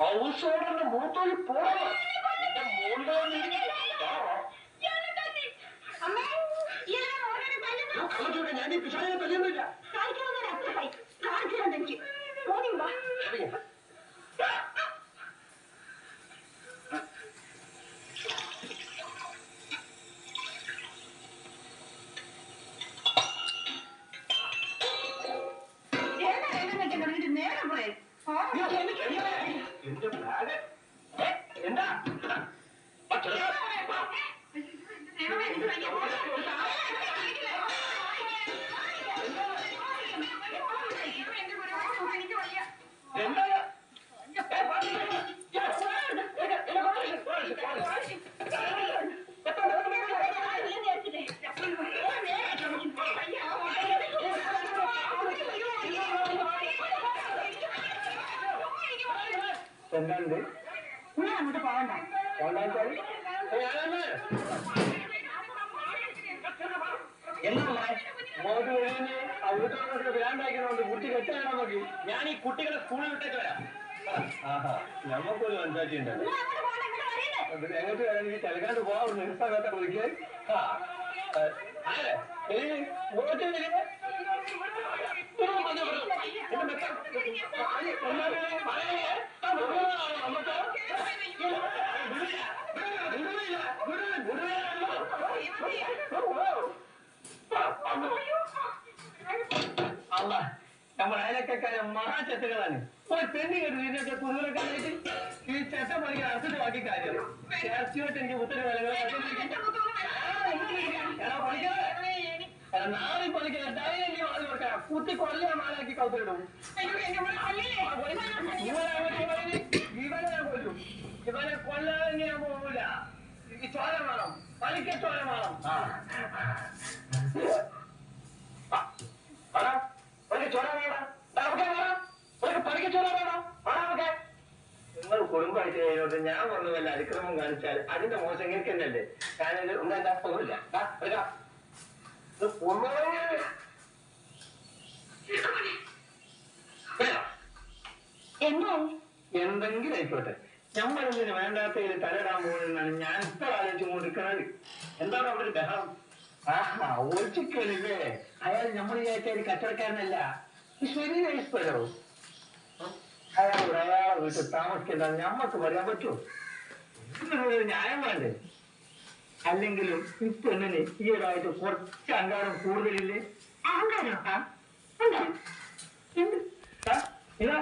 House ഓണറിന്റെ മൂത്തൊഴി പോണോ ഞാൻ ഈ പിശാചിനെ തല്ലുന്നില്ല. എന്താ എന്താണ്ട് അങ്ങോട്ട് പോകണ്ട ഭ്രാന്തായിക്കൊണ്ട് കുട്ടി കെട്ടാണോ നോക്കി. ഞാൻ ഈ കുട്ടികളെ സ്കൂളിൽ വിട്ടേക്ക് വരാം. നമുക്കൊരു മനസ്സാക്ഷി ഉണ്ടല്ലോ. എങ്ങോട്ട് വരാൻ ഈ തലക്കാണ്ട് പോകാൻ നിർത്താത്ത കുറിക്ക് അല്ല നമ്മൾ അയലക്കാരെ മഹാചെത്തുകളാണ്. ഒരു പെണ്ണി കേട്ടു ഇതിനൊക്കെ കുതിരക്കാനായിട്ട് ഈ ചെറ്റ പണിക്ക് അർത്ഥമാക്കി കാര്യം ചേർച്ചയായിട്ട് എനിക്ക് ഉത്തരവ് നാളെ പണിക്ക് ഡയലി വാങ്ങി കൊടുക്കാം. കുത്തി കൊല്ലാൻ മാലാക്കി കൗത്തിലിടും. ഇവനെ കൊല്ലും. ഇവനെ കൊല്ലാതെ ഞാൻ പോകില്ല. ഈ ചോര വേണം, പണിക്ക് ചോര വേണം. നിങ്ങൾ കുടുംബമായിട്ട് കഴിഞ്ഞോട്ട് ഞാൻ പറഞ്ഞു വല്ല അതിക്രമം കാണിച്ചാൽ അതിന്റെ മോശം ഇങ്ങനെ തന്നെയല്ലേ. ഞാനത് എന്താ പോകില്ല. എന്തെങ്കിലും ആയിക്കോട്ടെ, നമ്മളിതിന് വേണ്ടാത്തതിൽ തലയിടാൻ പോകുന്നതാണ് ഞാൻ ഇപ്പോൾ ആലോചിച്ചു കൊണ്ടിരിക്കുന്നത്. എന്താണ് അവിടെ ഒരു ബഹളം? ആഹാ ഒഴിച്ചില്ലേ. അയാൾ നമ്മൾ വിചാരിച്ചാൽ കച്ചവടക്കാരനല്ല. ശരി നയിസ്പരോ അയാളോട് അയാളെ വീട്ടിൽ താമസിക്കേണ്ട നമ്മക്ക് പറയാൻ പറ്റുമോ? ഇതിനൊരു ന്യായം വേണ്ടേ? അല്ലെങ്കിലും ഈ പെണ്ണിന് ഈയിടായിട്ട് കുറച്ച് അഹങ്കാരം കൂടുതലില്ലേ? അഹങ്കാരം ഇതാ